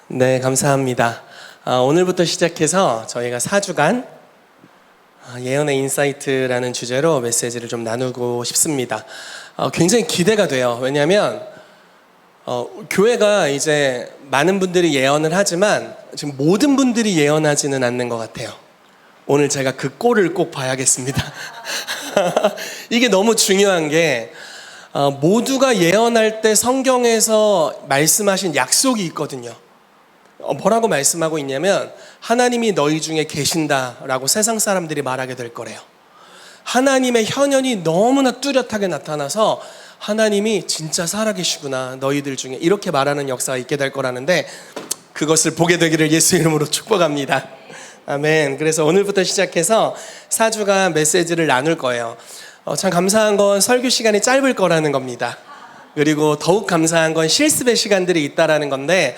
네, 감사합니다. 오늘부터 시작해서 저희가 4주간 예언의 인사이트라는 주제로 메시지를 좀 나누고 싶습니다. 굉장히 기대가 돼요. 왜냐하면 교회가 이제 많은 분들이 예언을 하지만 지금 모든 분들이 예언하지는 않는 것 같아요. 오늘 제가 그 꼴을 꼭 봐야겠습니다. 이게 너무 중요한 게 모두가 예언할 때 성경에서 말씀하신 약속이 있거든요. 뭐라고 말씀하고 있냐면 하나님이 너희 중에 계신다라고 세상 사람들이 말하게 될 거래요. 하나님의 현현이 너무나 뚜렷하게 나타나서 하나님이 진짜 살아계시구나 너희들 중에, 이렇게 말하는 역사가 있게 될 거라는데, 그것을 보게 되기를 예수 이름으로 축복합니다. 아멘. 그래서 오늘부터 시작해서 4주간 메시지를 나눌 거예요. 참 감사한 건 설교 시간이 짧을 거라는 겁니다. 그리고 더욱 감사한 건 실습의 시간들이 있다라는 건데,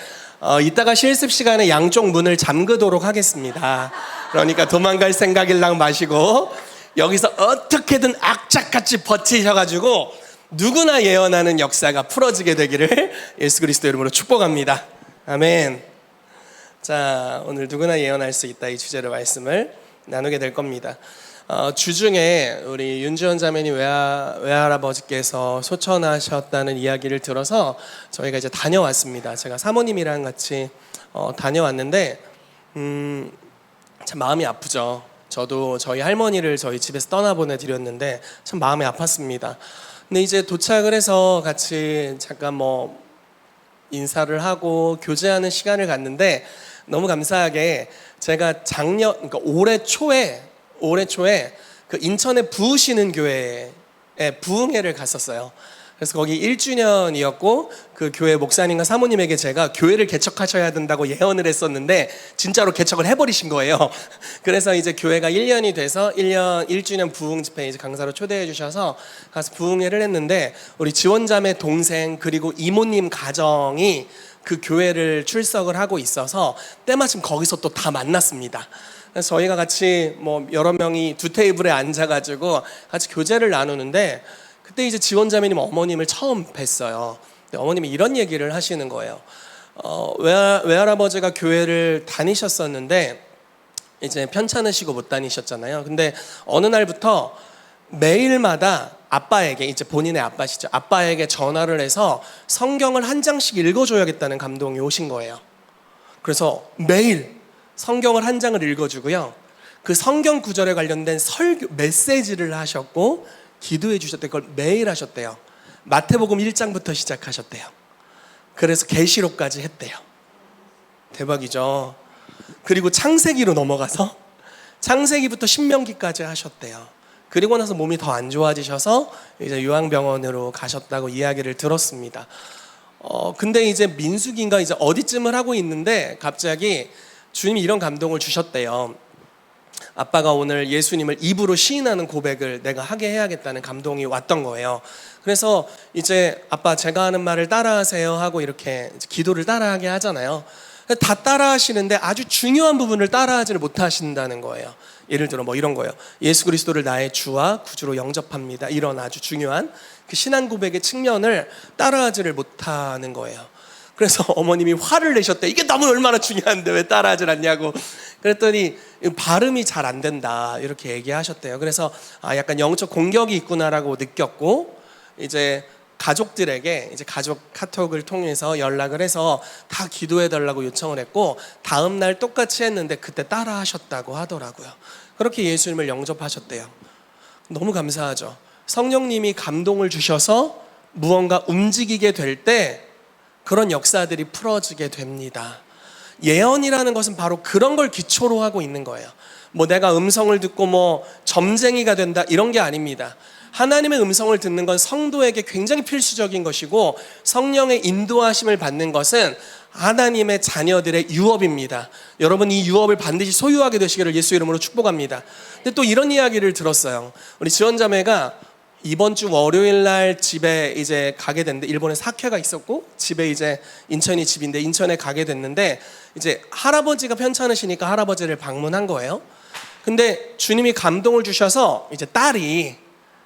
이따가 실습 시간에 양쪽 문을 잠그도록 하겠습니다. 그러니까 도망갈 생각일랑 마시고 여기서 어떻게든 악착같이 버티셔가지고 누구나 예언하는 역사가 풀어지게 되기를 예수 그리스도 이름으로 축복합니다. 아멘. 자, 오늘 누구나 예언할 수 있다, 이 주제로 말씀을 나누게 될 겁니다. 주중에 우리 윤지원 자매님 외할아버지께서 소천하셨다는 이야기를 들어서 저희가 이제 다녀왔습니다. 제가 사모님이랑 같이 다녀왔는데 참 마음이 아프죠. 저도 저희 할머니를 저희 집에서 떠나보내드렸는데 참 마음이 아팠습니다. 근데 이제 도착을 해서 같이 잠깐 인사를 하고 교제하는 시간을 갖는데, 너무 감사하게 제가 그러니까 올해 초에 그 인천에 부으시는 교회에 부흥회를 갔었어요. 그래서 거기 1주년이었고 그 교회 목사님과 사모님에게 제가 교회를 개척하셔야 된다고 예언을 했었는데 진짜로 개척을 해버리신 거예요. 그래서 이제 교회가 1년이 돼서 1주년 부흥 집회 이제 강사로 초대해 주셔서 가서 부흥회를 했는데, 우리 지원자매 동생 그리고 이모님 가정이 그 교회를 출석을 하고 있어서 때마침 거기서 또 다 만났습니다. 그래서 저희가 같이 여러 명이 두 테이블에 앉아가지고 같이 교제를 나누는데, 그때 이제 지원자매님 어머님을 처음 뵀어요. 어머님이 이런 얘기를 하시는 거예요. 외할아버지가 교회를 다니셨었는데 이제 편찮으시고 못 다니셨잖아요. 근데 어느 날부터 매일마다 아빠에게, 이제 본인의 아빠시죠, 아빠에게 전화를 해서 성경을 한 장씩 읽어줘야겠다는 감동이 오신 거예요. 그래서 매일 성경을 한 장을 읽어주고요, 그 성경 구절에 관련된 설교 메시지를 하셨고 기도해 주셨대요. 그걸 매일 하셨대요. 마태복음 1장부터 시작하셨대요. 그래서 계시록까지 했대요. 대박이죠. 그리고 창세기로 넘어가서 창세기부터 신명기까지 하셨대요. 그리고 나서 몸이 더 안 좋아지셔서 이제 요양병원으로 가셨다고 이야기를 들었습니다. 근데 이제 민수기인가 이제 어디쯤을 하고 있는데 갑자기 주님이 이런 감동을 주셨대요. 아빠가 오늘 예수님을 입으로 시인하는 고백을 내가 하게 해야겠다는 감동이 왔던 거예요. 그래서 이제 아빠 제가 하는 말을 따라하세요 하고 이렇게 기도를 따라하게 하잖아요. 다 따라하시는데 아주 중요한 부분을 따라하지를 못하신다는 거예요. 예를 들어 이런 거예요. 예수 그리스도를 나의 주와 구주로 영접합니다. 이런 아주 중요한 그 신앙 고백의 측면을 따라하지를 못하는 거예요. 그래서 어머님이 화를 내셨대. 이게 너무 얼마나 중요한데 왜 따라하질 않냐고. 그랬더니 발음이 잘 안 된다 이렇게 얘기하셨대요. 그래서 약간 영적 공격이 있구나라고 느꼈고, 이제 가족들에게 이제 가족 카톡을 통해서 연락을 해서 다 기도해 달라고 요청을 했고, 다음 날 똑같이 했는데 그때 따라 하셨다고 하더라고요. 그렇게 예수님을 영접하셨대요. 너무 감사하죠. 성령님이 감동을 주셔서 무언가 움직이게 될 때 그런 역사들이 풀어지게 됩니다. 예언이라는 것은 바로 그런 걸 기초로 하고 있는 거예요. 내가 음성을 듣고 점쟁이가 된다 이런 게 아닙니다. 하나님의 음성을 듣는 건 성도에게 굉장히 필수적인 것이고, 성령의 인도하심을 받는 것은 하나님의 자녀들의 유업입니다. 여러분 이 유업을 반드시 소유하게 되시기를 예수 이름으로 축복합니다. 근데 또 이런 이야기를 들었어요. 우리 지원자매가 이번 주 월요일 날 집에 이제 가게 됐는데, 일본에 사케가 있었고 집에 이제 인천이 집인데 인천에 가게 됐는데, 이제 할아버지가 편찮으시니까 할아버지를 방문한 거예요. 근데 주님이 감동을 주셔서 이제 딸이,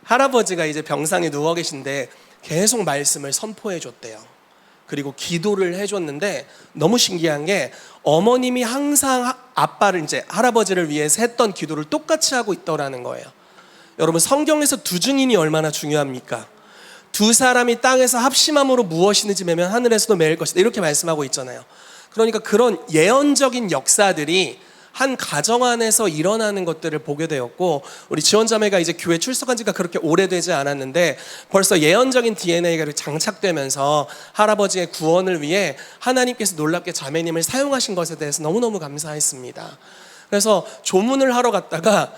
할아버지가 이제 병상에 누워 계신데 계속 말씀을 선포해 줬대요. 그리고 기도를 해줬는데 너무 신기한 게 어머님이 항상 아빠를 이제 할아버지를 위해서 했던 기도를 똑같이 하고 있더라는 거예요. 여러분 성경에서 두 증인이 얼마나 중요합니까? 두 사람이 땅에서 합심함으로 무엇이든지 매면 하늘에서도 매일 것이다 이렇게 말씀하고 있잖아요. 그러니까 그런 예언적인 역사들이 한 가정 안에서 일어나는 것들을 보게 되었고, 우리 지원자매가 이제 교회 출석한 지가 그렇게 오래되지 않았는데 벌써 예언적인 DNA가 장착되면서 할아버지의 구원을 위해 하나님께서 놀랍게 자매님을 사용하신 것에 대해서 너무너무 감사했습니다. 그래서 조문을 하러 갔다가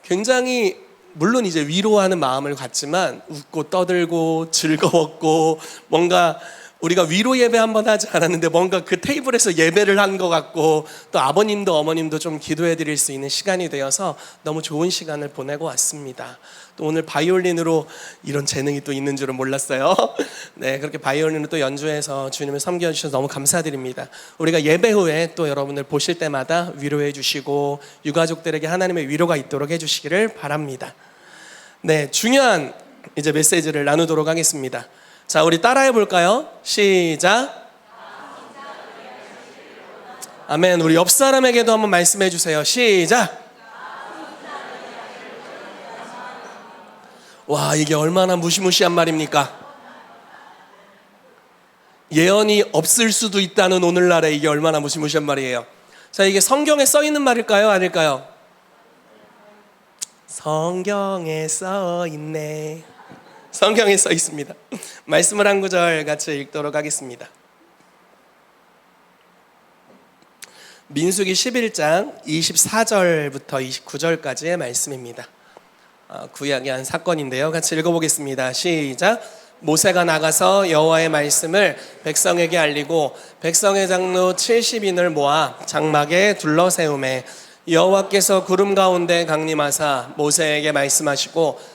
굉장히 물론 이제 위로하는 마음을 갖지만 웃고 떠들고 즐거웠고, 뭔가 우리가 위로 예배 한번 하지 않았는데 뭔가 그 테이블에서 예배를 한 것 같고, 또 아버님도 어머님도 좀 기도해 드릴 수 있는 시간이 되어서 너무 좋은 시간을 보내고 왔습니다. 또 오늘 바이올린으로 이런 재능이 또 있는 줄은 몰랐어요. 네, 그렇게 바이올린을 또 연주해서 주님을 섬겨주셔서 너무 감사드립니다. 우리가 예배 후에 또 여러분을 보실 때마다 위로해 주시고 유가족들에게 하나님의 위로가 있도록 해주시기를 바랍니다. 네, 중요한 이제 메시지를 나누도록 하겠습니다. 자, 우리 따라해 볼까요? 시작. 아멘. 우리 옆 사람에게도 한번 말씀해 주세요. 시작. 와, 이게 얼마나 무시무시한 말입니까? 예언이 없을 수도 있다는 오늘날에 이게 얼마나 무시무시한 말이에요. 자, 이게 성경에 써 있는 말일까요? 아닐까요? 성경에 써 있네. 성경에 써 있습니다. 말씀을 한 구절 같이 읽도록 하겠습니다. 민수기 11장 24절부터 29절까지의 말씀입니다. 구약의 한 사건인데요. 같이 읽어보겠습니다. 시작. 모세가 나가서 여호와의 말씀을 백성에게 알리고 백성의 장로 70인을 모아 장막에 둘러세우매 여호와께서 구름 가운데 강림하사 모세에게 말씀하시고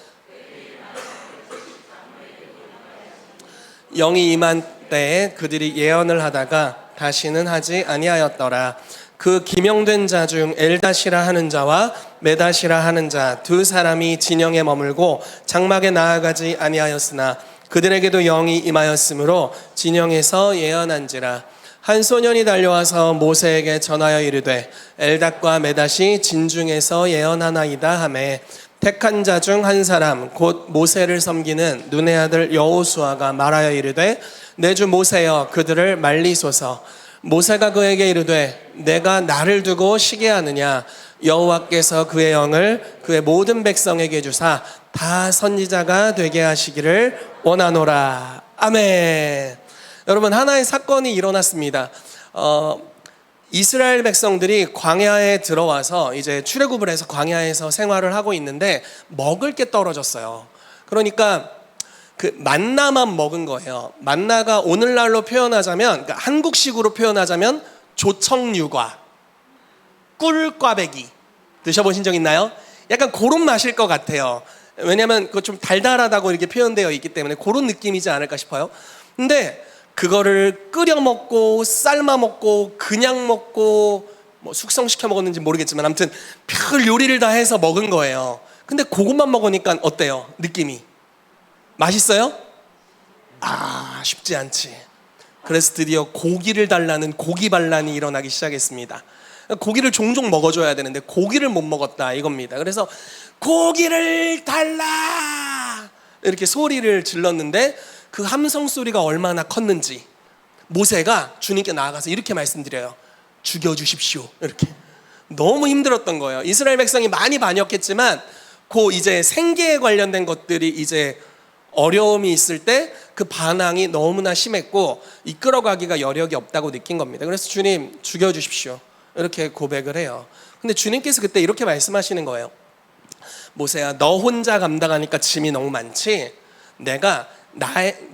영이 임한 때에 그들이 예언을 하다가 다시는 하지 아니하였더라. 그 기명된 자 중 엘다시라 하는 자와 메다시라 하는 자 두 사람이 진영에 머물고 장막에 나아가지 아니하였으나 그들에게도 영이 임하였으므로 진영에서 예언한지라. 한 소년이 달려와서 모세에게 전하여 이르되 엘닷과 메닷이 진중에서 예언하나이다 하매 택한 자 중 한 사람 곧 모세를 섬기는 눈의 아들 여호수아가 말하여 이르되 내 주 모세여 그들을 말리소서. 모세가 그에게 이르되 내가 나를 두고 시기하느냐. 여호와께서 그의 영을 그의 모든 백성에게 주사 다 선지자가 되게 하시기를 원하노라. 아멘. 여러분, 하나의 사건이 일어났습니다. 이스라엘 백성들이 광야에 들어와서 이제 출애굽을 해서 광야에서 생활을 하고 있는데 먹을 게 떨어졌어요. 그러니까 그 만나만 먹은 거예요. 만나가 오늘날로 표현하자면, 그러니까 한국식으로 표현하자면 조청유과, 꿀꽈배기 드셔보신 적 있나요? 약간 그런 맛일 것 같아요. 왜냐하면 그거 좀 달달하다고 이렇게 표현되어 있기 때문에 그런 느낌이지 않을까 싶어요. 근데 그거를 끓여 먹고 삶아 먹고 그냥 먹고 뭐 숙성시켜 먹었는지 모르겠지만 아무튼 별 요리를 다 해서 먹은 거예요. 근데 그것만 먹으니까 어때요? 느낌이 맛있어요? 쉽지 않지. 그래서 드디어 고기를 달라는 고기 반란이 일어나기 시작했습니다. 고기를 종종 먹어줘야 되는데 고기를 못 먹었다 이겁니다. 그래서 고기를 달라 이렇게 소리를 질렀는데 그 함성 소리가 얼마나 컸는지 모세가 주님께 나아가서 이렇게 말씀드려요. 죽여주십시오. 이렇게. 너무 힘들었던 거예요. 이스라엘 백성이 많이 반역했지만 그 이제 생계에 관련된 것들이 이제 어려움이 있을 때 그 반항이 너무나 심했고 이끌어가기가 여력이 없다고 느낀 겁니다. 그래서 주님 죽여주십시오 이렇게 고백을 해요. 근데 주님께서 그때 이렇게 말씀하시는 거예요. 모세야, 너 혼자 감당하니까 짐이 너무 많지? 내가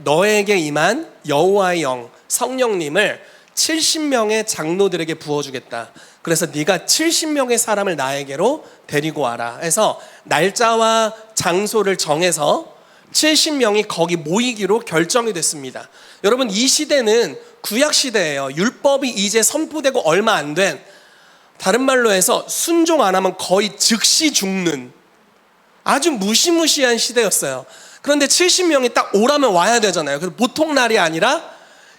너에게 임한 여호와의 영 성령님을 70명의 장로들에게 부어주겠다. 그래서 네가 70명의 사람을 나에게로 데리고 와라 해서 날짜와 장소를 정해서 70명이 거기 모이기로 결정이 됐습니다. 여러분, 이 시대는 구약 시대예요. 율법이 이제 선포되고 얼마 안 된, 다른 말로 해서 순종 안 하면 거의 즉시 죽는 아주 무시무시한 시대였어요. 그런데 70명이 딱 오라면 와야 되잖아요. 그래서 보통 날이 아니라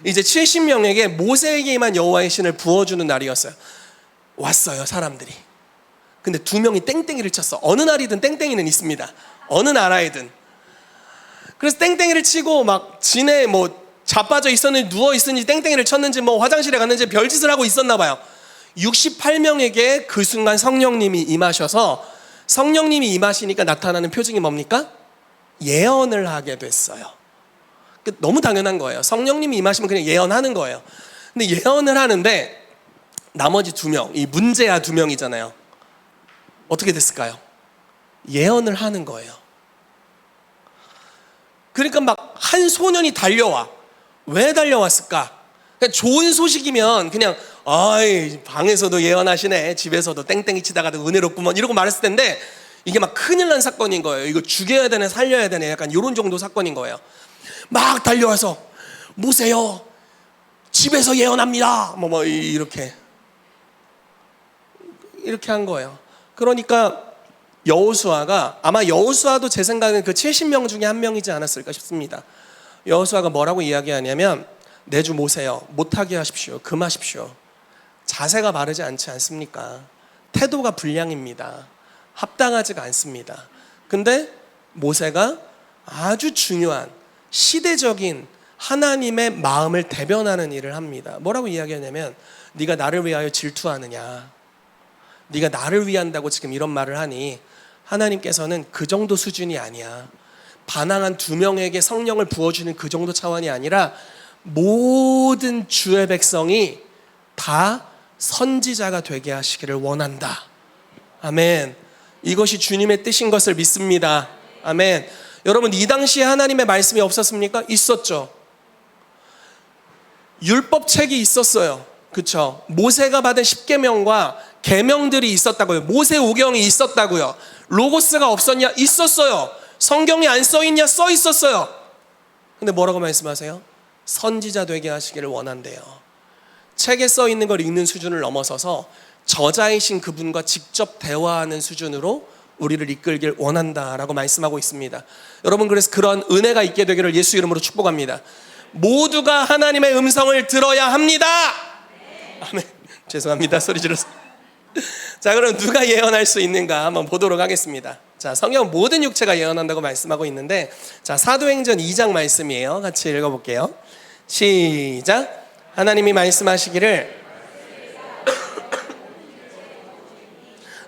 이제 70명에게 모세에게만 여호와의 신을 부어주는 날이었어요. 왔어요, 사람들이. 근데 2명이 땡땡이를 쳤어. 어느 날이든 땡땡이는 있습니다. 어느 나라에든. 그래서 땡땡이를 치고 막 진에 뭐 자빠져 있었는지 누워 있었는지 땡땡이를 쳤는지 뭐 화장실에 갔는지 별짓을 하고 있었나 봐요. 68명에게 그 순간 성령님이 임하셔서, 성령님이 임하시니까 나타나는 표징이 뭡니까? 예언을 하게 됐어요. 너무 당연한 거예요. 성령님이 임하시면 그냥 예언하는 거예요. 근데 예언을 하는데 나머지 2명, 이 문제야 2명이잖아요. 어떻게 됐을까요? 예언을 하는 거예요. 그러니까 막 한 소년이 달려와. 왜 달려왔을까? 그냥 좋은 소식이면 그냥 아이 방에서도 예언하시네, 집에서도 땡땡이 치다가도 은혜롭구먼 이러고 말했을 텐데, 이게 막 큰일 난 사건인 거예요. 이거 죽여야 되네 살려야 되네 약간 이런 정도 사건인 거예요. 막 달려와서 모세요 집에서 예언합니다 뭐 이렇게 한 거예요. 그러니까 여호수아가, 아마 여호수아도 제 생각엔 그 70명 중에 한 명이지 않았을까 싶습니다. 여호수아가 뭐라고 이야기하냐면, 내 주 모세요 못하게 하십시오, 금하십시오. 자세가 바르지 않지 않습니까? 태도가 불량입니다. 합당하지가 않습니다. 근데 모세가 아주 중요한 시대적인 하나님의 마음을 대변하는 일을 합니다. 뭐라고 이야기하냐면, 네가 나를 위하여 질투하느냐, 네가 나를 위한다고 지금 이런 말을 하니 하나님께서는 그 정도 수준이 아니야. 반항한 2명에게 성령을 부어주는 그 정도 차원이 아니라 모든 주의 백성이 다 선지자가 되게 하시기를 원한다. 아멘. 이것이 주님의 뜻인 것을 믿습니다. 아멘. 여러분, 이 당시에 하나님의 말씀이 없었습니까? 있었죠. 율법책이 있었어요. 그렇죠? 모세가 받은 10계명과 계명들이 있었다고요. 모세 오경이 있었다고요. 로고스가 없었냐? 있었어요. 성경이 안 써있냐? 써 있었어요. 근데 뭐라고 말씀하세요? 선지자 되게 하시기를 원한대요. 책에 써 있는 걸 읽는 수준을 넘어서서 저자이신 그분과 직접 대화하는 수준으로 우리를 이끌길 원한다라고 말씀하고 있습니다. 여러분, 그래서 그런 은혜가 있게 되기를 예수 이름으로 축복합니다. 모두가 하나님의 음성을 들어야 합니다. 아멘. 죄송합니다, 소리 질러서. 자, 그럼 누가 예언할 수 있는가 한번 보도록 하겠습니다. 자, 성경 모든 육체가 예언한다고 말씀하고 있는데, 자, 사도행전 2장 말씀이에요. 같이 읽어볼게요. 시작. 하나님이 말씀하시기를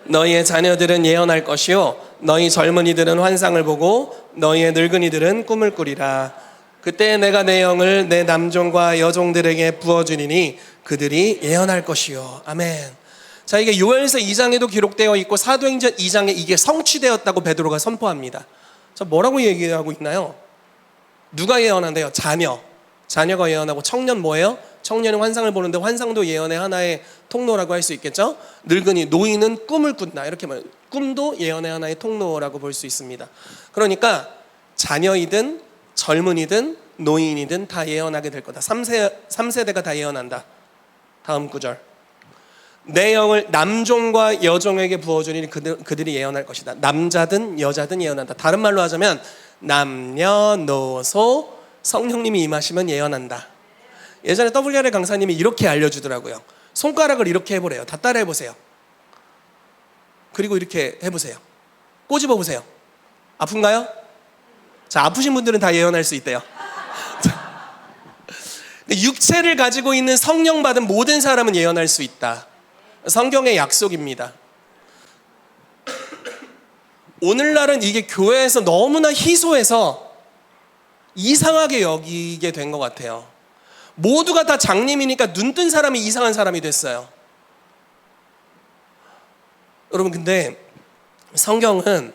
너희의 자녀들은 예언할 것이요 너희 젊은이들은 환상을 보고 너희의 늙은이들은 꿈을 꾸리라. 그때 내가 내 영을 내 남종과 여종들에게 부어주리니 그들이 예언할 것이요. 아멘. 자, 이게 요엘서 2장에도 기록되어 있고 사도행전 2장에 이게 성취되었다고 베드로가 선포합니다. 자, 뭐라고 얘기하고 있나요? 누가 예언한대요? 자녀가 예언하고, 청년 뭐예요? 청년이 환상을 보는데 환상도 예언의 하나의 통로라고 할 수 있겠죠? 늙은이, 노인은 꿈을 꾼다 이렇게 말, 꿈도 예언의 하나의 통로라고 볼 수 있습니다. 그러니까 자녀이든 젊은이든 노인이든 다 예언하게 될 거다. 3세대가 다 예언한다. 다음 구절. 내 영을 남종과 여종에게 부어주니 그들이 예언할 것이다. 남자든 여자든 예언한다. 다른 말로 하자면 남녀노소 성령님이 임하시면 예언한다. 예전에 WR의 강사님이 이렇게 알려주더라고요. 손가락을 이렇게 해보래요. 다 따라 해보세요. 그리고 이렇게 해보세요. 꼬집어 보세요. 아픈가요? 자, 아프신 분들은 다 예언할 수 있대요. 육체를 가지고 있는 성령 받은 모든 사람은 예언할 수 있다. 성경의 약속입니다. 오늘날은 이게 교회에서 너무나 희소해서 이상하게 여기게 된 것 같아요. 모두가 다 장님이니까 눈뜬 사람이 이상한 사람이 됐어요. 여러분, 근데 성경은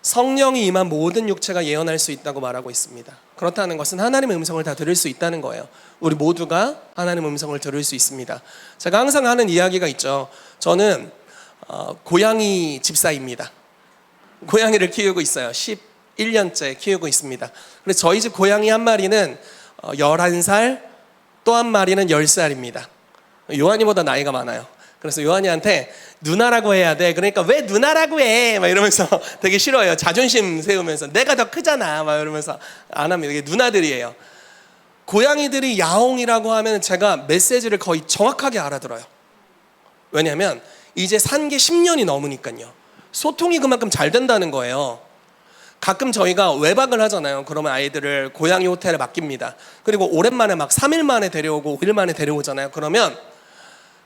성령이 임한 모든 육체가 예언할 수 있다고 말하고 있습니다. 그렇다는 것은 하나님의 음성을 다 들을 수 있다는 거예요. 우리 모두가 하나님의 음성을 들을 수 있습니다. 제가 항상 하는 이야기가 있죠. 저는 고양이 집사입니다. 고양이를 키우고 있어요. 11년째 키우고 있습니다. 그래서 저희 집 고양이 한 마리는 11살, 또 한 마리는 10살입니다. 요한이보다 나이가 많아요. 그래서 요한이한테 누나라고 해야 돼. 그러니까 왜 누나라고 해? 막 이러면서 되게 싫어해요. 자존심 세우면서 내가 더 크잖아. 막 이러면서 안 합니다. 이게 누나들이에요. 고양이들이 야옹이라고 하면 제가 메시지를 거의 정확하게 알아들어요. 왜냐하면 이제 산 게 10년이 넘으니까요. 소통이 그만큼 잘 된다는 거예요. 가끔 저희가 외박을 하잖아요. 그러면 아이들을 고양이 호텔에 맡깁니다. 그리고 오랜만에 막 3일 만에 데려오고 5일 만에 데려오잖아요. 그러면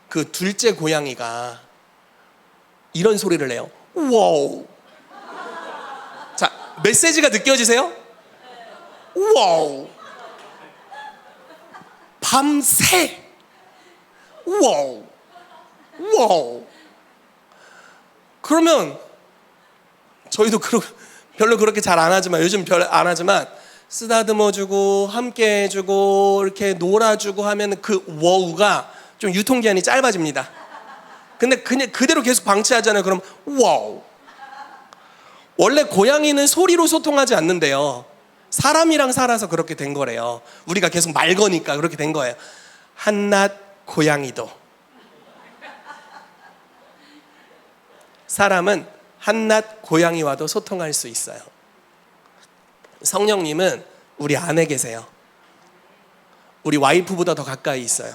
그 둘째 고양이가 이런 소리를 내요. 와우. 자, 메시지가 느껴지세요? 와우. 밤새. 와우. 와우. 그러면 저희도 별로 그렇게 잘 안 하지만, 요즘 별 안 하지만 쓰다듬어주고 함께 해주고 이렇게 놀아주고 하면 그 워우가 좀 유통기한이 짧아집니다. 근데 그냥 그대로 계속 방치하잖아요. 그럼 와우. 원래 고양이는 소리로 소통하지 않는데요, 사람이랑 살아서 그렇게 된 거래요. 우리가 계속 말 거니까 그렇게 된 거예요. 한낱 고양이도, 사람은 한낱 고양이와도 소통할 수 있어요. 성령님은 우리 안에 계세요. 우리 와이프보다 더 가까이 있어요.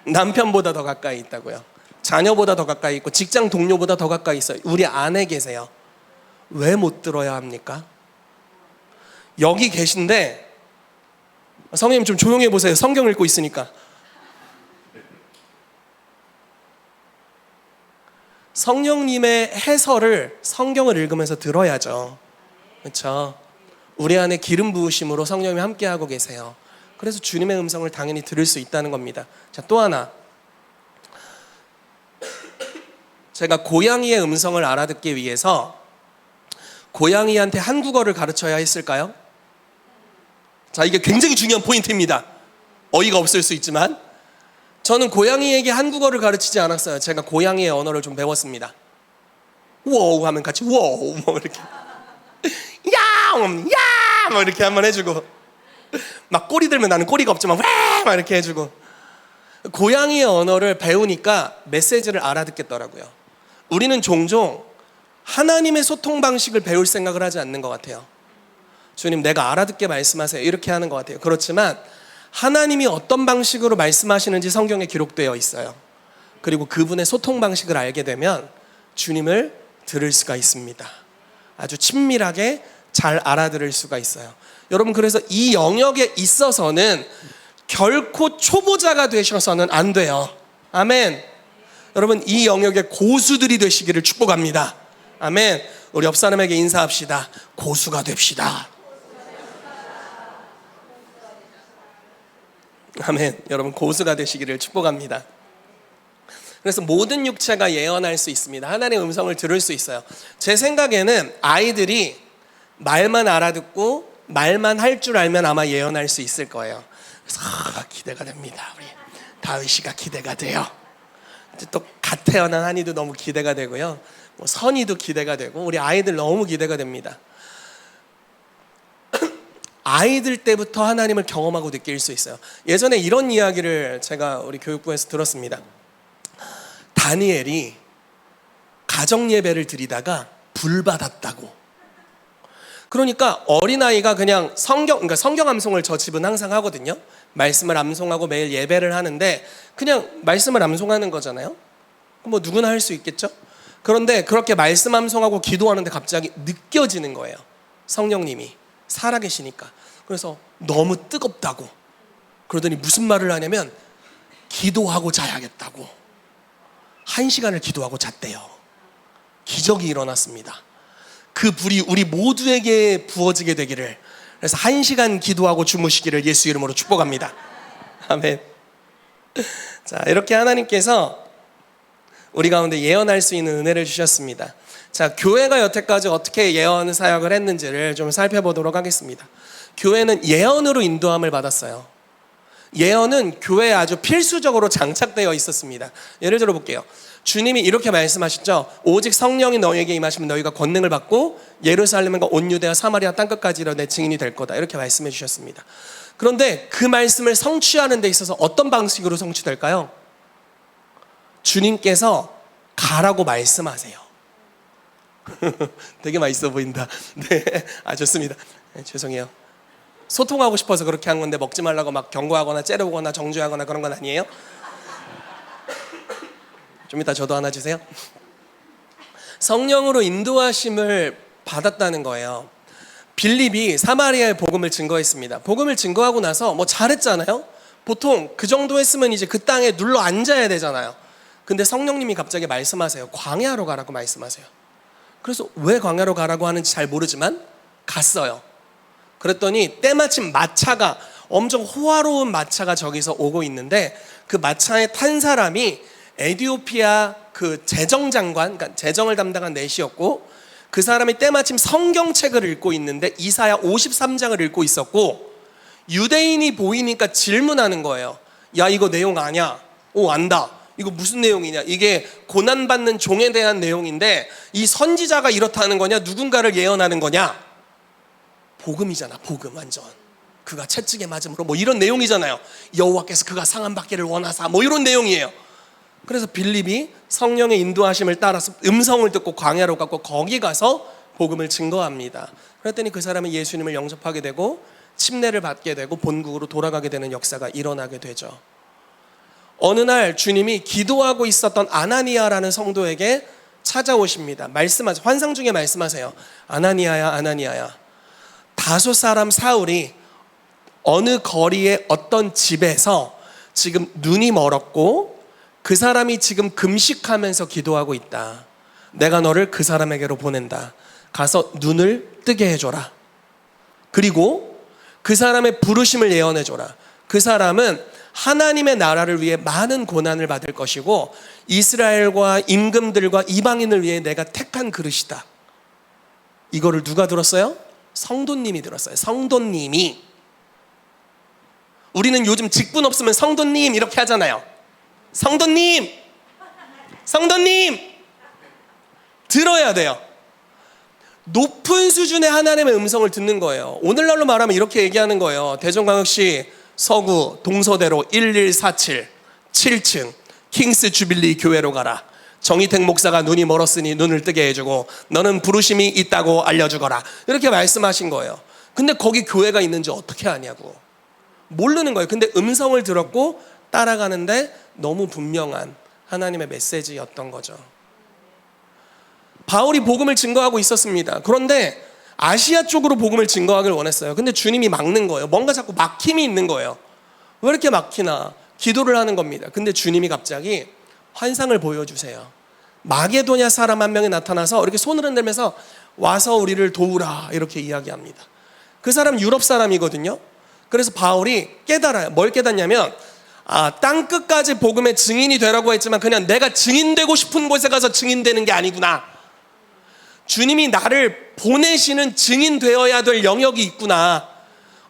남편보다 더 가까이 있다고요. 자녀보다 더 가까이 있고 직장 동료보다 더 가까이 있어요. 우리 안에 계세요. 왜 못 들어야 합니까? 여기 계신데, 성령님 좀 조용히 해보세요. 성경 읽고 있으니까. 성령님의 해설을 성경을 읽으면서 들어야죠. 그렇죠? 우리 안에 기름 부으심으로 성령님이 함께하고 계세요. 그래서 주님의 음성을 당연히 들을 수 있다는 겁니다. 자, 또 하나, 제가 고양이의 음성을 알아듣기 위해서 고양이한테 한국어를 가르쳐야 했을까요? 자, 이게 굉장히 중요한 포인트입니다. 어이가 없을 수 있지만 저는 고양이에게 한국어를 가르치지 않았어요. 제가 고양이의 언어를 좀 배웠습니다. 워우 하면 같이 워우 뭐 이렇게 야옹 야 뭐 이렇게 한번 해주고, 막 꼬리 들면 나는 꼬리가 없지만 막 이렇게 해주고. 고양이의 언어를 배우니까 메시지를 알아듣겠더라고요. 우리는 종종 하나님의 소통 방식을 배울 생각을 하지 않는 것 같아요. 주님, 내가 알아듣게 말씀하세요, 이렇게 하는 것 같아요. 그렇지만 하나님이 어떤 방식으로 말씀하시는지 성경에 기록되어 있어요. 그리고 그분의 소통 방식을 알게 되면 주님을 들을 수가 있습니다. 아주 친밀하게 잘 알아들을 수가 있어요. 여러분, 그래서 이 영역에 있어서는 결코 초보자가 되셔서는 안 돼요. 아멘. 여러분, 이 영역의 고수들이 되시기를 축복합니다. 아멘. 우리 옆 사람에게 인사합시다. 고수가 됩시다. 아멘. 여러분, 고수가 되시기를 축복합니다. 그래서 모든 육체가 예언할 수 있습니다. 하나님의 음성을 들을 수 있어요. 제 생각에는 아이들이 말만 알아듣고 말만 할 줄 알면 아마 예언할 수 있을 거예요. 그래서 기대가 됩니다. 우리 다윗이가 기대가 돼요. 또 갓 태어난 한이도 너무 기대가 되고요. 선이도 기대가 되고, 우리 아이들 너무 기대가 됩니다. 아이들 때부터 하나님을 경험하고 느낄 수 있어요. 예전에 이런 이야기를 제가 우리 교육부에서 들었습니다. 다니엘이 가정 예배를 드리다가 불 받았다고. 그러니까 어린아이가 그냥 그러니까 성경 암송을 저 집은 항상 하거든요. 말씀을 암송하고 매일 예배를 하는데 그냥 말씀을 암송하는 거잖아요. 뭐 누구나 할 수 있겠죠. 그런데 그렇게 말씀 암송하고 기도하는데 갑자기 느껴지는 거예요. 성령님이 살아계시니까. 그래서 너무 뜨겁다고. 그러더니 무슨 말을 하냐면 기도하고 자야겠다고. 1시간을 기도하고 잤대요. 기적이 일어났습니다. 그 불이 우리 모두에게 부어지게 되기를, 그래서 1시간 기도하고 주무시기를 예수 이름으로 축복합니다. 아멘. 자, 이렇게 하나님께서 우리 가운데 예언할 수 있는 은혜를 주셨습니다. 자, 교회가 여태까지 어떻게 예언 사역을 했는지를 좀 살펴보도록 하겠습니다. 교회는 예언으로 인도함을 받았어요. 예언은 교회에 아주 필수적으로 장착되어 있었습니다. 예를 들어 볼게요. 주님이 이렇게 말씀하셨죠. 오직 성령이 너희에게 임하시면 너희가 권능을 받고 예루살렘과 온 유대와 사마리아 땅끝까지 이르러 내 증인이 될 거다, 이렇게 말씀해 주셨습니다. 그런데 그 말씀을 성취하는 데 있어서 어떤 방식으로 성취될까요? 주님께서 가라고 말씀하세요. 되게 맛있어 보인다. 네, 좋습니다. 네, 죄송해요. 소통하고 싶어서 그렇게 한 건데 먹지 말라고 막 경고하거나 째려보거나 정죄하거나 그런 건 아니에요? 좀 이따 저도 하나 주세요. 성령으로 인도하심을 받았다는 거예요. 빌립이 사마리아의 복음을 증거했습니다. 복음을 증거하고 나서 뭐 잘했잖아요. 보통 그 정도 했으면 이제 그 땅에 눌러 앉아야 되잖아요. 근데 성령님이 갑자기 말씀하세요. 광야로 가라고 말씀하세요. 그래서 왜 광야로 가라고 하는지 잘 모르지만 갔어요. 그랬더니 때마침 마차가, 엄청 호화로운 마차가 저기서 오고 있는데, 그 마차에 탄 사람이 에티오피아 그 재정장관, 그러니까 재정을 담당한 내시였고, 그 사람이 때마침 성경책을 읽고 있는데 이사야 53장을 읽고 있었고, 유대인이 보이니까 질문하는 거예요. 야, 이거 내용 아냐? 오, 안다. 이거 무슨 내용이냐? 이게 고난받는 종에 대한 내용인데 이 선지자가 이렇다는 거냐? 누군가를 예언하는 거냐? 복음이잖아. 복음. 완전 그가 채찍에 맞음으로 뭐 이런 내용이잖아요. 여호와께서 그가 상함 받기를 원하사 뭐 이런 내용이에요. 그래서 빌립이 성령의 인도하심을 따라서 음성을 듣고 광야로 갔고, 거기 가서 복음을 증거합니다. 그랬더니 그 사람은 예수님을 영접하게 되고 침례를 받게 되고 본국으로 돌아가게 되는 역사가 일어나게 되죠. 어느 날 주님이 기도하고 있었던 아나니아라는 성도에게 찾아오십니다. 말씀하세요. 환상 중에 말씀하세요. 아나니아야, 아나니아야, 다소 사람 사울이 어느 거리의 어떤 집에서 지금 눈이 멀었고 그 사람이 지금 금식하면서 기도하고 있다. 내가 너를 그 사람에게로 보낸다. 가서 눈을 뜨게 해줘라. 그리고 그 사람의 부르심을 예언해줘라. 그 사람은 하나님의 나라를 위해 많은 고난을 받을 것이고 이스라엘과 임금들과 이방인을 위해 내가 택한 그릇이다. 이거를 누가 들었어요? 성도님이 들었어요. 성도님이. 우리는 요즘 직분 없으면 성도님 이렇게 하잖아요. 성도님, 성도님 들어야 돼요. 높은 수준의 하나님의 음성을 듣는 거예요. 오늘날로 말하면 이렇게 얘기하는 거예요. 대전광역시 서구 동서대로 1147 7층 킹스 주빌리 교회로 가라. 정희택 목사가 눈이 멀었으니 눈을 뜨게 해주고 너는 부르심이 있다고 알려주거라. 이렇게 말씀하신 거예요. 근데 거기 교회가 있는지 어떻게 아냐고. 모르는 거예요. 근데 음성을 들었고 따라가는데 너무 분명한 하나님의 메시지였던 거죠. 바울이 복음을 증거하고 있었습니다. 그런데 아시아 쪽으로 복음을 증거하길 원했어요. 근데 주님이 막는 거예요. 뭔가 자꾸 막힘이 있는 거예요. 왜 이렇게 막히나? 기도를 하는 겁니다. 근데 주님이 갑자기 환상을 보여주세요. 마게도냐 사람 한 명이 나타나서 이렇게 손을 흔들면서 와서 우리를 도우라 이렇게 이야기합니다. 그 사람 유럽 사람이거든요. 그래서 바울이 깨달아요. 뭘 깨닫냐면 땅 끝까지 복음의 증인이 되라고 했지만 그냥 내가 증인되고 싶은 곳에 가서 증인되는 게 아니구나. 주님이 나를 보내시는 증인 되어야 될 영역이 있구나.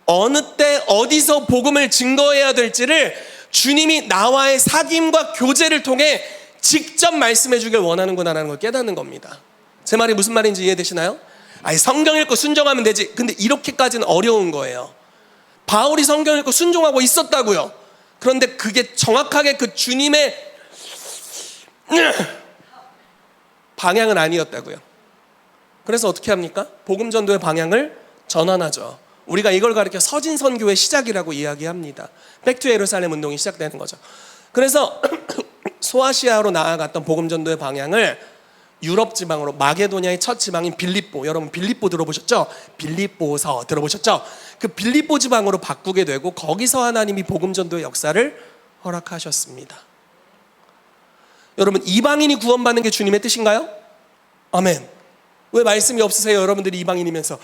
어느 때 어디서 복음을 증거해야 될지를 주님이 나와의 사귐과 교제를 통해 직접 말씀해 주길 원하는구나라는 걸 깨닫는 겁니다. 제 말이 무슨 말인지 이해되시나요? 성경 읽고 순종하면 되지. 근데 이렇게까지는 어려운 거예요. 바울이 성경 읽고 순종하고 있었다고요. 그런데 그게 정확하게 그 주님의 방향은 아니었다고요. 그래서 어떻게 합니까? 복음 전도의 방향을 전환하죠. 우리가 이걸 가리켜 서진선교의 시작이라고 이야기합니다. 백투 예루살렘 운동이 시작되는 거죠. 그래서 소아시아로 나아갔던 복음 전도의 방향을 유럽 지방으로, 마게도냐의 첫 지방인 빌립보, 여러분 빌립보 들어보셨죠? 빌립보서 들어보셨죠? 그 빌립보 지방으로 바꾸게 되고 거기서 하나님이 복음 전도의 역사를 허락하셨습니다. 여러분, 이방인이 구원받는 게 주님의 뜻인가요? 아멘. 왜 말씀이 없으세요? 여러분들이 이방인이면서.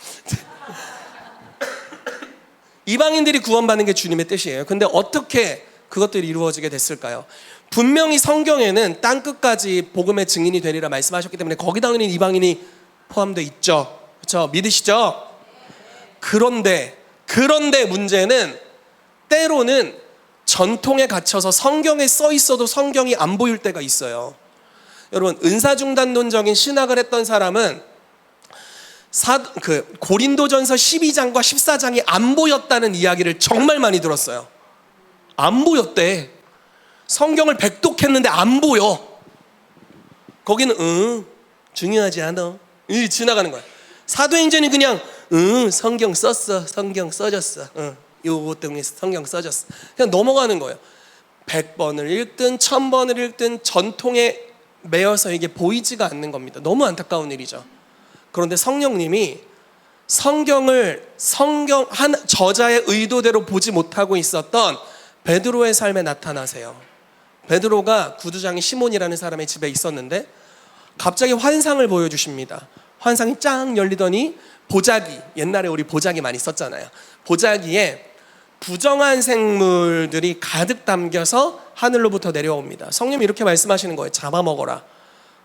이방인들이 구원받는 게 주님의 뜻이에요. 근데 어떻게 그것들이 이루어지게 됐을까요? 분명히 성경에는 땅끝까지 복음의 증인이 되리라 말씀하셨기 때문에 거기다는 이방인이 포함되어 있죠. 그렇죠? 믿으시죠? 그런데 문제는 때로는 전통에 갇혀서 성경에 써 있어도 성경이 안 보일 때가 있어요. 여러분, 은사중단론적인 신학을 했던 사람은 고린도전서 12장과 14장이 안 보였다는 이야기를 정말 많이 들었어요. 안 보였대. 성경을 백독했는데 안 보여. 거기는 중요하지 않아. 지나가는 거야. 사도행전이 그냥 응, 성경 썼어, 성경 써졌어, 응, 요거 때문에 성경 써졌어. 그냥 넘어가는 거예요. 100번을 읽든 1000번을 읽든 전통에 매여서 이게 보이지가 않는 겁니다. 너무 안타까운 일이죠. 그런데 성령님이 성경을 저자의 의도대로 보지 못하고 있었던 베드로의 삶에 나타나세요. 베드로가 구두장이 시몬이라는 사람의 집에 있었는데 갑자기 환상을 보여주십니다. 환상이 쫙 열리더니 보자기, 옛날에 우리 보자기 많이 썼잖아요. 보자기에 부정한 생물들이 가득 담겨서 하늘로부터 내려옵니다. 성령이 이렇게 말씀하시는 거예요. 잡아먹어라.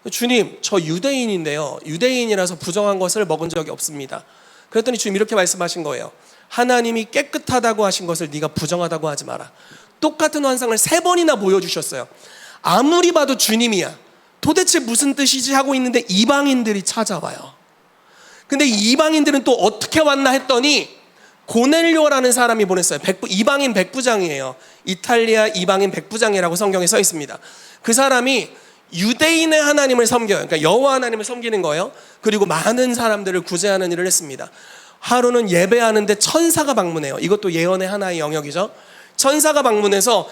주님, 저 유대인인데요, 유대인이라서 부정한 것을 먹은 적이 없습니다. 그랬더니 주님 이렇게 말씀하신 거예요. 하나님이 깨끗하다고 하신 것을 네가 부정하다고 하지 마라. 똑같은 환상을 3번이나 보여주셨어요. 아무리 봐도 주님이야, 도대체 무슨 뜻이지 하고 있는데 이방인들이 찾아와요. 근데 이방인들은 또 어떻게 왔나 했더니 고넬료라는 사람이 보냈어요. 이방인 백부장이에요. 이탈리아 이방인 백부장이라고 성경에 써 있습니다. 그 사람이 유대인의 하나님을 섬겨요. 그러니까 여호와 하나님을 섬기는 거예요. 그리고 많은 사람들을 구제하는 일을 했습니다. 하루는 예배하는데 천사가 방문해요. 이것도 예언의 하나의 영역이죠. 천사가 방문해서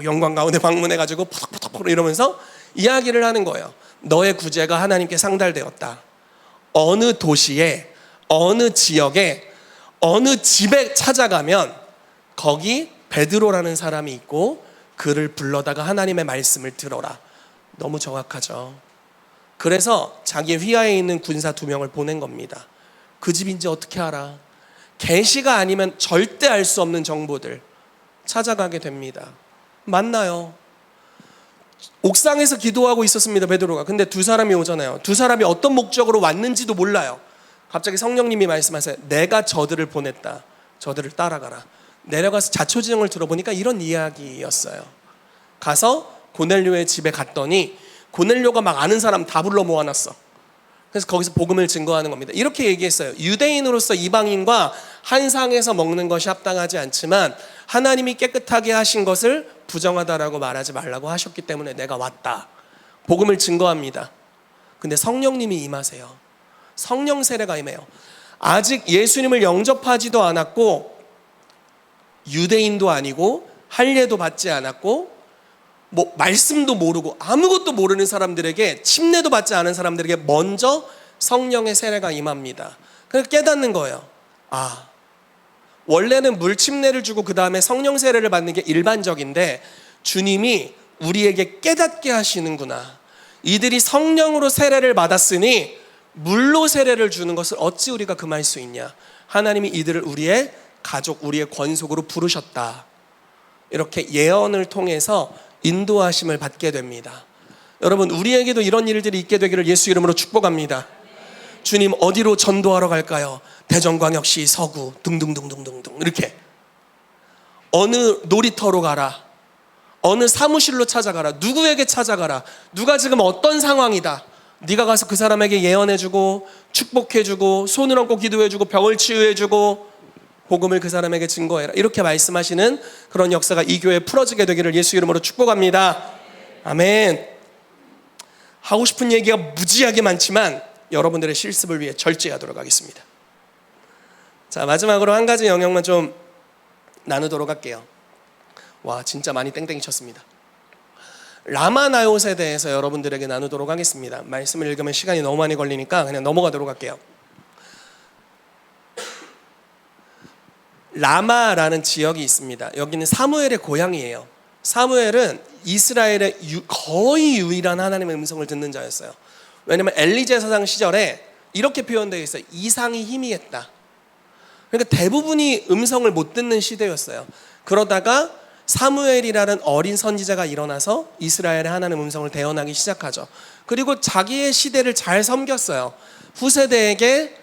영광 가운데 방문해가지고 포덕포덕 이러면서 이야기를 하는 거예요. 너의 구제가 하나님께 상달되었다. 어느 도시에, 어느 지역에, 어느 집에 찾아가면 거기 베드로라는 사람이 있고 그를 불러다가 하나님의 말씀을 들어라. 너무 정확하죠. 그래서 자기 휘하에 있는 군사 2명을 보낸 겁니다. 그 집인지 어떻게 알아? 계시가 아니면 절대 알 수 없는 정보들 찾아가게 됩니다. 만나요. 옥상에서 기도하고 있었습니다, 베드로가. 근데 2사람이 오잖아요. 2사람이 어떤 목적으로 왔는지도 몰라요. 갑자기 성령님이 말씀하세요. 내가 저들을 보냈다. 저들을 따라가라. 내려가서 자초지종을 들어보니까 이런 이야기였어요. 가서 고넬료의 집에 갔더니 고넬료가 막 아는 사람 다 불러 모아놨어. 그래서 거기서 복음을 증거하는 겁니다. 이렇게 얘기했어요. 유대인으로서 이방인과 한 상에서 먹는 것이 합당하지 않지만 하나님이 깨끗하게 하신 것을 부정하다라고 말하지 말라고 하셨기 때문에 내가 왔다. 복음을 증거합니다. 근데 성령님이 임하세요. 성령 세례가 임해요. 아직 예수님을 영접하지도 않았고 유대인도 아니고 할례도 받지 않았고 말씀도 모르고 아무것도 모르는 사람들에게, 침례도 받지 않은 사람들에게 먼저 성령의 세례가 임합니다. 그래서 깨닫는 거예요. 아, 원래는 물 침례를 주고 그 다음에 성령 세례를 받는 게 일반적인데 주님이 우리에게 깨닫게 하시는구나. 이들이 성령으로 세례를 받았으니 물로 세례를 주는 것을 어찌 우리가 금할 수 있냐. 하나님이 이들을 우리의 가족, 우리의 권속으로 부르셨다. 이렇게 예언을 통해서 인도하심을 받게 됩니다. 여러분, 우리에게도 이런 일들이 있게 되기를 예수 이름으로 축복합니다. 주님, 어디로 전도하러 갈까요? 대전광역시 서구 등등등등등등 이렇게. 어느 놀이터로 가라, 어느 사무실로 찾아가라, 누구에게 찾아가라, 누가 지금 어떤 상황이다, 네가 가서 그 사람에게 예언해주고 축복해주고 손을 얹고 기도해주고 병을 치유해주고 복음을 그 사람에게 증거해라. 이렇게 말씀하시는 그런 역사가 이 교회에 풀어지게 되기를 예수 이름으로 축복합니다. 아멘. 하고 싶은 얘기가 무지하게 많지만 여러분들의 실습을 위해 절제하도록 하겠습니다. 자, 마지막으로 한 가지 영역만 좀 나누도록 할게요. 와, 진짜 많이 땡땡이 쳤습니다. 라마나요스에 대해서 여러분들에게 나누도록 하겠습니다. 말씀을 읽으면 시간이 너무 많이 걸리니까 그냥 넘어가도록 할게요. 라마라는 지역이 있습니다. 여기는 사무엘의 고향이에요. 사무엘은 이스라엘의 거의 유일한 하나님의 음성을 듣는 자였어요. 왜냐하면 엘리 제사장 시절에 이렇게 표현되어 있어요. 이상이 희미했다. 그러니까 대부분이 음성을 못 듣는 시대였어요. 그러다가 사무엘이라는 어린 선지자가 일어나서 이스라엘의 하나님 음성을 대언하기 시작하죠. 그리고 자기의 시대를 잘 섬겼어요. 후세대에게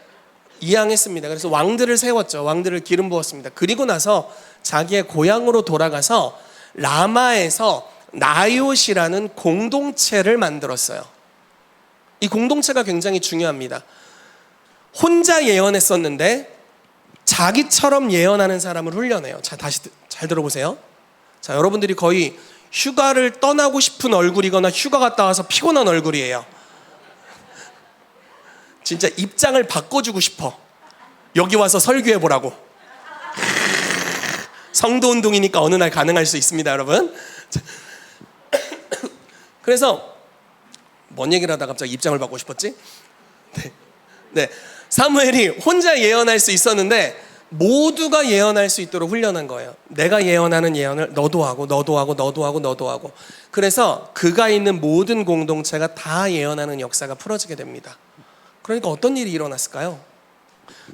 이양했습니다. 그래서 왕들을 세웠죠. 왕들을 기름 부었습니다. 그리고 나서 자기의 고향으로 돌아가서 라마에서 나요시라는 공동체를 만들었어요. 이 공동체가 굉장히 중요합니다. 혼자 예언했었는데 자기처럼 예언하는 사람을 훈련해요. 자, 다시 잘 들어보세요. 자, 여러분들이 거의 휴가를 떠나고 싶은 얼굴이거나 휴가 갔다 와서 피곤한 얼굴이에요. 진짜 입장을 바꿔주고 싶어. 여기 와서 설교해 보라고. 성도 운동이니까 어느 날 가능할 수 있습니다, 여러분. 그래서 뭔 얘기를 하다 갑자기 입장을 바꾸고 싶었지? 네. 사무엘이 혼자 예언할 수 있었는데 모두가 예언할 수 있도록 훈련한 거예요. 내가 예언하는 예언을 너도 하고 너도 하고 너도 하고 너도 하고. 그래서 그가 있는 모든 공동체가 다 예언하는 역사가 풀어지게 됩니다. 그러니까 어떤 일이 일어났을까요?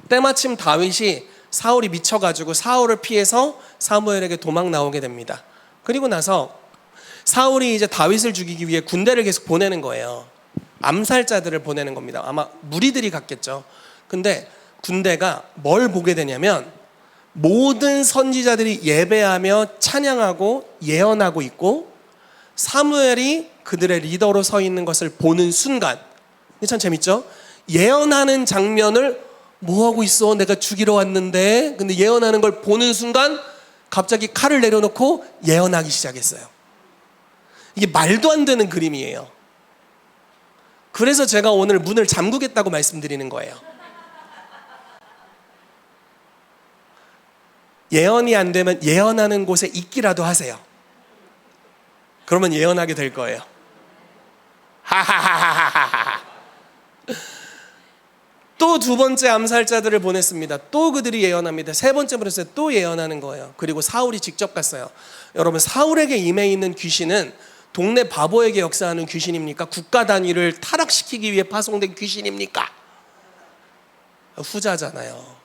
때마침 다윗이 사울이 미쳐가지고 사울을 피해서 사무엘에게 도망 나오게 됩니다. 그리고 나서 사울이 이제 다윗을 죽이기 위해 군대를 계속 보내는 거예요. 암살자들을 보내는 겁니다. 아마 무리들이 갔겠죠. 근데 군대가 뭘 보게 되냐면 모든 선지자들이 예배하며 찬양하고 예언하고 있고 사무엘이 그들의 리더로 서 있는 것을 보는 순간, 이게 참 재밌죠? 예언하는 장면을 뭐 하고 있어? 내가 죽이러 왔는데. 근데 예언하는 걸 보는 순간 갑자기 칼을 내려놓고 예언하기 시작했어요. 이게 말도 안 되는 그림이에요. 그래서 제가 오늘 문을 잠그겠다고 말씀드리는 거예요. 예언이 안 되면 예언하는 곳에 있기라도 하세요. 그러면 예언하게 될 거예요. 하하하하하하. 또 두 번째 암살자들을 보냈습니다. 또 그들이 예언합니다. 세 번째 보냈어요. 또 예언하는 거예요. 그리고 사울이 직접 갔어요. 여러분, 사울에게 임해 있는 귀신은 동네 바보에게 역사하는 귀신입니까? 국가 단위를 타락시키기 위해 파송된 귀신입니까? 후자잖아요.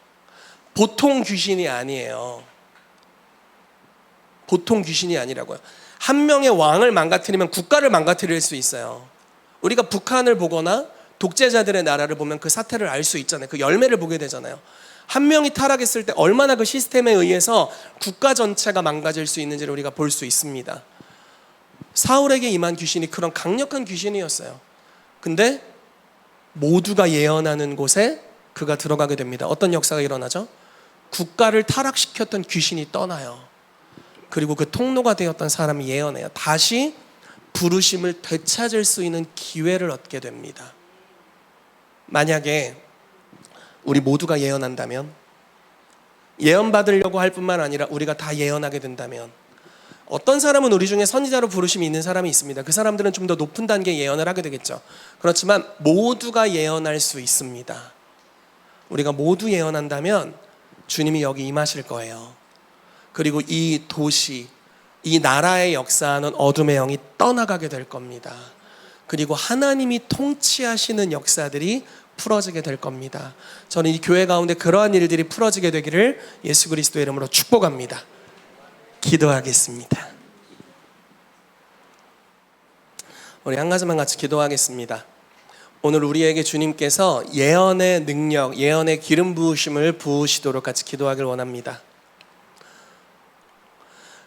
보통 귀신이 아니에요. 보통 귀신이 아니라고요. 한 명의 왕을 망가뜨리면 국가를 망가뜨릴 수 있어요. 우리가 북한을 보거나 독재자들의 나라를 보면 그 사태를 알 수 있잖아요. 그 열매를 보게 되잖아요. 한 명이 타락했을 때 얼마나 그 시스템에 의해서 국가 전체가 망가질 수 있는지를 우리가 볼 수 있습니다. 사울에게 임한 귀신이 그런 강력한 귀신이었어요. 근데 모두가 예언하는 곳에 그가 들어가게 됩니다. 어떤 역사가 일어나죠? 국가를 타락시켰던 귀신이 떠나요. 그리고 그 통로가 되었던 사람이 예언해요. 다시 부르심을 되찾을 수 있는 기회를 얻게 됩니다. 만약에 우리 모두가 예언한다면, 예언받으려고 할 뿐만 아니라 우리가 다 예언하게 된다면, 어떤 사람은 우리 중에 선지자로 부르심이 있는 사람이 있습니다. 그 사람들은 좀 더 높은 단계의 예언을 하게 되겠죠. 그렇지만 모두가 예언할 수 있습니다. 우리가 모두 예언한다면 주님이 여기 임하실 거예요. 그리고 이 도시, 이 나라의 역사하는 어둠의 영이 떠나가게 될 겁니다. 그리고 하나님이 통치하시는 역사들이 풀어지게 될 겁니다. 저는 이 교회 가운데 그러한 일들이 풀어지게 되기를 예수 그리스도의 이름으로 축복합니다. 기도하겠습니다. 우리 한 가지만 같이 기도하겠습니다. 오늘 우리에게 주님께서 예언의 능력, 예언의 기름 부으심을 부으시도록 같이 기도하길 원합니다.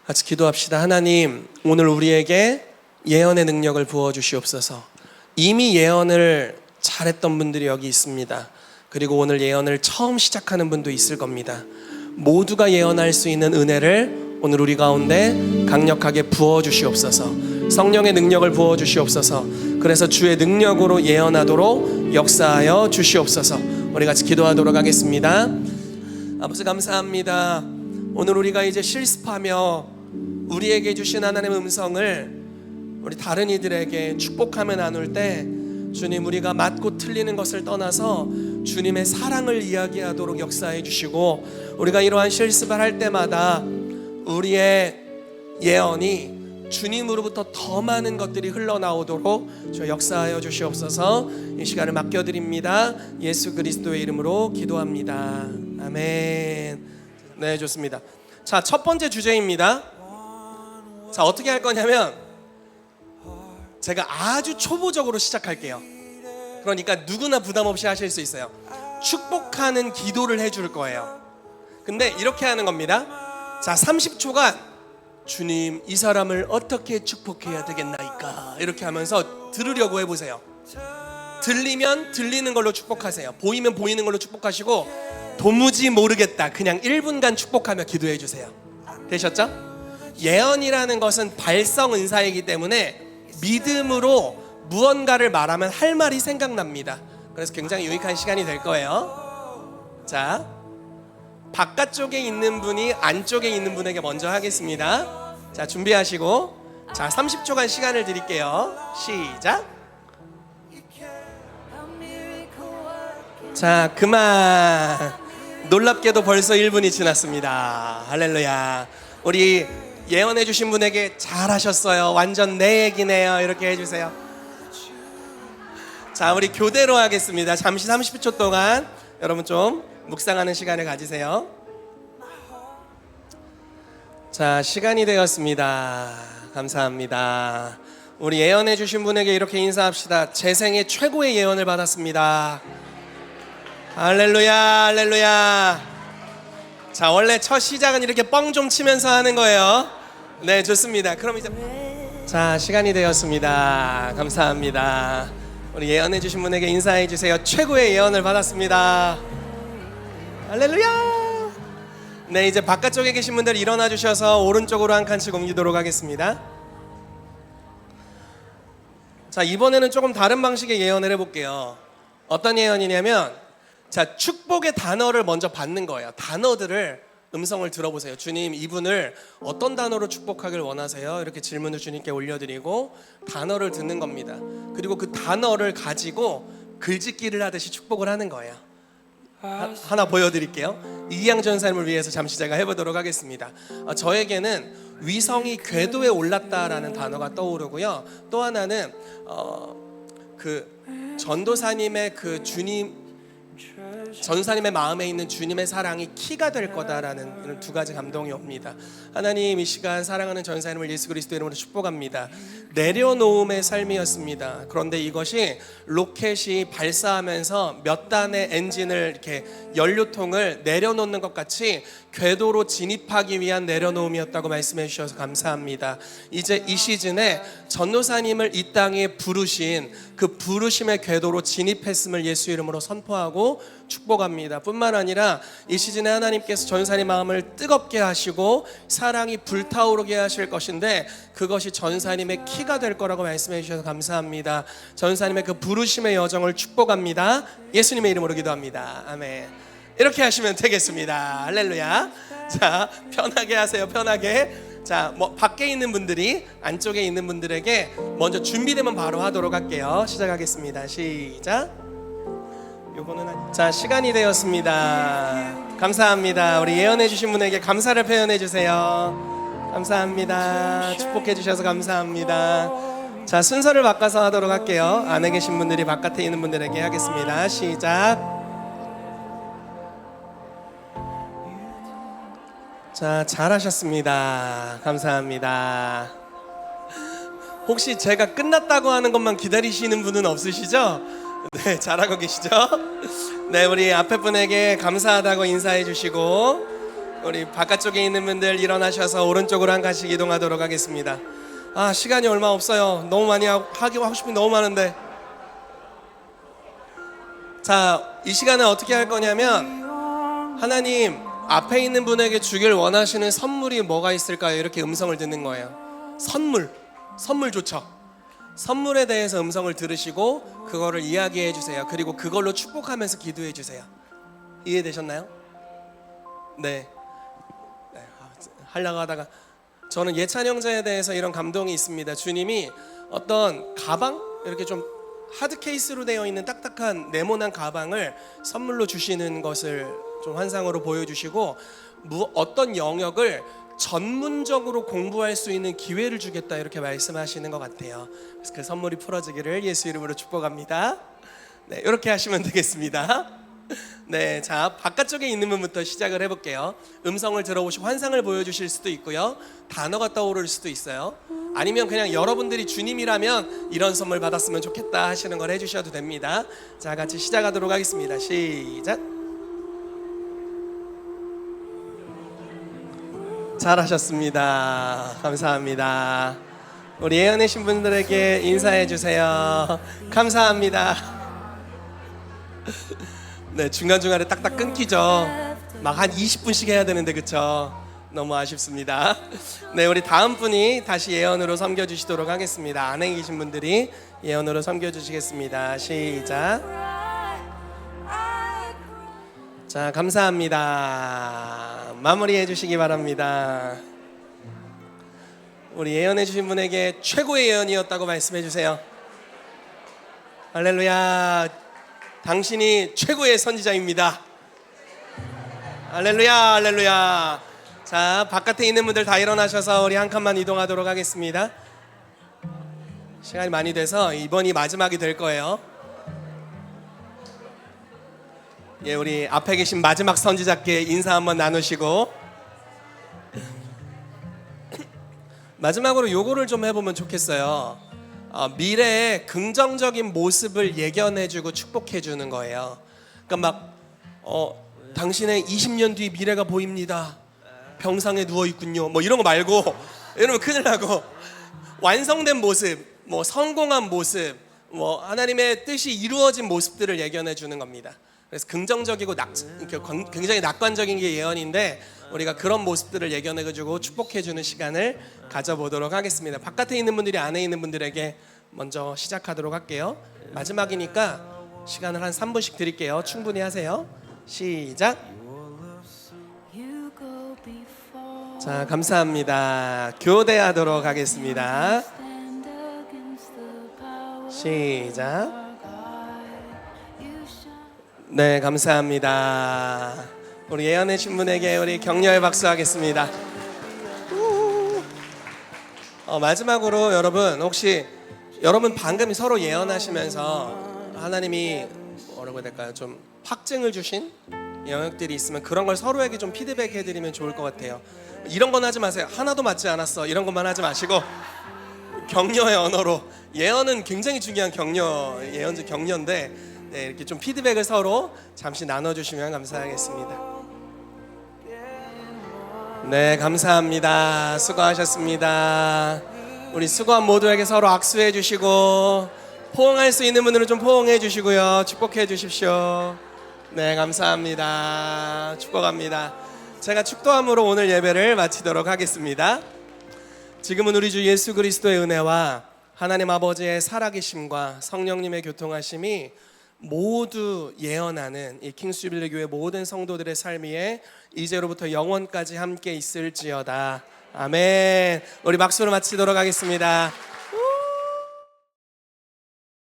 같이 기도합시다. 하나님, 오늘 우리에게 예언의 능력을 부어주시옵소서. 이미 예언을 잘했던 분들이 여기 있습니다. 그리고 오늘 예언을 처음 시작하는 분도 있을 겁니다. 모두가 예언할 수 있는 은혜를 오늘 우리 가운데 강력하게 부어주시옵소서. 성령의 능력을 부어주시옵소서. 그래서 주의 능력으로 예언하도록 역사하여 주시옵소서. 우리 같이 기도하도록 하겠습니다. 아버지 감사합니다. 오늘 우리가 이제 실습하며 우리에게 주신 하나님의 음성을 우리 다른 이들에게 축복하며 나눌 때 주님, 우리가 맞고 틀리는 것을 떠나서 주님의 사랑을 이야기하도록 역사해 주시고, 우리가 이러한 실습을 할 때마다 우리의 예언이 주님으로부터 더 많은 것들이 흘러나오도록 저 역사하여 주시옵소서. 이 시간을 맡겨드립니다. 예수 그리스도의 이름으로 기도합니다. 아멘. 네, 좋습니다. 자, 첫 번째 주제입니다. 자, 어떻게 할 거냐면 제가 아주 초보적으로 시작할게요. 그러니까 누구나 부담 없이 하실 수 있어요. 축복하는 기도를 해줄 거예요. 근데 이렇게 하는 겁니다. 자, 30초간 주님, 이 사람을 어떻게 축복해야 되겠나이까, 이렇게 하면서 들으려고 해보세요. 들리면 들리는 걸로 축복하세요. 보이면 보이는 걸로 축복하시고, 도무지 모르겠다, 그냥 1분간 축복하며 기도해 주세요. 되셨죠? 예언이라는 것은 발성 은사이기 때문에 믿음으로 무언가를 말하면 할 말이 생각납니다. 그래서 굉장히 유익한 시간이 될 거예요. 자, 바깥쪽에 있는 분이 안쪽에 있는 분에게 먼저 하겠습니다. 자, 준비하시고 자, 30초간 시간을 드릴게요. 시작. 자, 그만. 놀랍게도 벌써 1분이 지났습니다. 할렐루야. 우리 예언해 주신 분에게 잘하셨어요. 완전 내 얘기네요. 이렇게 해주세요. 자, 우리 교대로 하겠습니다. 잠시 30초 동안 여러분 좀 묵상하는 시간을 가지세요. 자, 시간이 되었습니다. 감사합니다. 우리 예언해 주신 분에게 이렇게 인사합시다. 제 생애 최고의 예언을 받았습니다. 할렐루야, 할렐루야. 자, 원래 첫 시작은 이렇게 뻥 좀 치면서 하는 거예요. 네, 좋습니다. 그럼 이제 자, 시간이 되었습니다. 감사합니다. 우리 예언해 주신 분에게 인사해 주세요. 최고의 예언을 받았습니다. 할렐루야. 네, 이제 바깥쪽에 계신 분들 일어나 주셔서 오른쪽으로 한 칸씩 옮기도록 하겠습니다. 자, 이번에는 조금 다른 방식의 예언을 해볼게요. 어떤 예언이냐면, 자, 축복의 단어를 먼저 받는 거예요. 단어들을 음성을 들어보세요. 주님, 이분을 어떤 단어로 축복하길 원하세요? 이렇게 질문을 주님께 올려드리고 단어를 듣는 겁니다. 그리고 그 단어를 가지고 글짓기를 하듯이 축복을 하는 거예요. 하나 보여드릴게요. 이기양 전사님을 위해서 잠시 제가 해보도록 하겠습니다. 저에게는 위성이 궤도에 올랐다라는 단어가 떠오르고요. 또 하나는 그 전도사님의 그 전도사님의 마음에 있는 주님의 사랑이 키가 될 거다라는 이런 두 가지 감동이 옵니다. 하나님, 이 시간 사랑하는 전사님을 예수 그리스도 이름으로 축복합니다. 내려놓음의 삶이었습니다. 그런데 이것이 로켓이 발사하면서 몇 단의 엔진을 이렇게 연료통을 내려놓는 것 같이 궤도로 진입하기 위한 내려놓음이었다고 말씀해 주셔서 감사합니다. 이제 이 시즌에 전도사님을 이 땅에 부르신 그 부르심의 궤도로 진입했음을 예수 이름으로 선포하고 축복합니다. 뿐만 아니라 이 시즌에 하나님께서 전사님 마음을 뜨겁게 하시고 사랑이 불타오르게 하실 것인데 그것이 전사님의 키가 될 거라고 말씀해 주셔서 감사합니다. 전사님의 그 부르심의 여정을 축복합니다. 예수님의 이름으로 기도합니다. 아멘. 이렇게 하시면 되겠습니다. 할렐루야. 자, 편하게 하세요. 편하게. 자, 밖에 있는 분들이 안쪽에 있는 분들에게 먼저 준비되면 바로 하도록 할게요. 시작하겠습니다. 시작. 자, 시간이 되었습니다. 감사합니다. 우리 예언해 주신 분에게 감사를 표현해 주세요. 감사합니다. 축복해 주셔서 감사합니다. 자, 순서를 바꿔서 하도록 할게요. 안에 계신 분들이 바깥에 있는 분들에게 하겠습니다. 시작. 자, 잘하셨습니다. 감사합니다. 혹시 제가 끝났다고 하는 것만 기다리시는 분은 없으시죠? 네, 잘하고 계시죠? 네, 우리 앞에 분에게 감사하다고 인사해 주시고 우리 바깥쪽에 있는 분들 일어나셔서 오른쪽으로 한 칸씩 이동하도록 하겠습니다. 아, 시간이 얼마 없어요. 너무 많이 하고 싶은 게 너무 많은데. 자, 이 시간은 어떻게 할 거냐면 하나님, 앞에 있는 분에게 주길 원하시는 선물이 뭐가 있을까요? 이렇게 음성을 듣는 거예요. 선물 좋죠. 선물에 대해서 음성을 들으시고 그거를 이야기해 주세요. 그리고 그걸로 축복하면서 기도해 주세요. 이해되셨나요? 네. 하려고 하다가 저는 예찬 형제에 대해서 이런 감동이 있습니다. 주님이 어떤 가방, 이렇게 좀 하드 케이스로 되어 있는 딱딱한 네모난 가방을 선물로 주시는 것을 좀 환상으로 보여주시고 어떤 영역을 전문적으로 공부할 수 있는 기회를 주겠다 이렇게 말씀하시는 것 같아요. 그래서 그 선물이 풀어지기를 예수 이름으로 축복합니다. 네, 이렇게 하시면 되겠습니다. 네, 자, 바깥쪽에 있는 분부터 시작을 해볼게요. 음성을 들어보시고 환상을 보여주실 수도 있고요, 단어가 떠오를 수도 있어요. 아니면 그냥 여러분들이 주님이라면 이런 선물 받았으면 좋겠다 하시는 걸 해주셔도 됩니다. 자, 같이 시작하도록 하겠습니다. 시작. 잘하셨습니다. 감사합니다. 우리 예언하신 분들에게 인사해 주세요. 감사합니다. 네, 중간중간에 딱딱 끊기죠. 막 한 20분씩 해야 되는데, 그쵸? 너무 아쉽습니다. 네, 우리 다음 분이 다시 예언으로 섬겨주시도록 하겠습니다. 안에 계신 분들이 예언으로 섬겨주시겠습니다. 시작. 자, 감사합니다. 마무리해 주시기 바랍니다. 우리 예언해 주신 분에게 최고의 예언이었다고 말씀해 주세요. 할렐루야. 당신이 최고의 선지자입니다. 할렐루야, 할렐루야. 자, 바깥에 있는 분들 다 일어나셔서 우리 한 칸만 이동하도록 하겠습니다. 시간이 많이 돼서 이번이 마지막이 될 거예요. 예, 우리 앞에 계신 마지막 선지자께 인사 한번 나누시고 마지막으로 요거를 좀 해보면 좋겠어요. 미래의 긍정적인 모습을 예견해주고 축복해주는 거예요. 그러니까 당신의 20년 뒤 미래가 보입니다. 병상에 누워 있군요. 뭐 이런 거 말고, 이러면 큰일 나고 완성된 모습, 뭐 성공한 모습, 뭐 하나님의 뜻이 이루어진 모습들을 예견해 주는 겁니다. 그래서 긍정적이고 굉장히 낙관적인 게 예언인데 우리가 그런 모습들을 예견해 주고 축복해 주는 시간을 가져보도록 하겠습니다. 바깥에 있는 분들이 안에 있는 분들에게 먼저 시작하도록 할게요. 마지막이니까 시간을 한 3분씩 드릴게요. 충분히 하세요. 시작. 자, 감사합니다. 교대하도록 하겠습니다. 시작. 네, 감사합니다. 우리 예언해 신 분에게 우리 격려의 박수 하겠습니다. 마지막으로 여러분, 혹시 여러분 방금 서로 예언하시면서 하나님이 뭐라고 해야 될까요? 좀 확증을 주신 영역들이 있으면 그런 걸 서로에게 좀 피드백 해드리면 좋을 것 같아요. 이런 건 하지 마세요. 하나도 맞지 않았어. 이런 것만 하지 마시고 격려의 언어로, 예언은 굉장히 중요한 예언적 격려인데 네, 이렇게 좀 피드백을 서로 잠시 나눠주시면 감사하겠습니다. 네, 감사합니다. 수고하셨습니다. 우리 수고한 모두에게 서로 악수해 주시고 포옹할 수 있는 분들은 좀 포옹해 주시고요. 축복해 주십시오. 네, 감사합니다. 축복합니다. 제가 축도함으로 오늘 예배를 마치도록 하겠습니다. 지금은 우리 주 예수 그리스도의 은혜와 하나님 아버지의 살아계심과 성령님의 교통하심이 모두 예언하는 이 킹스주빌리 교회 모든 성도들의 삶 위에 이제로부터 영원까지 함께 있을지어다. 아멘. 우리 박수로 마치도록 하겠습니다.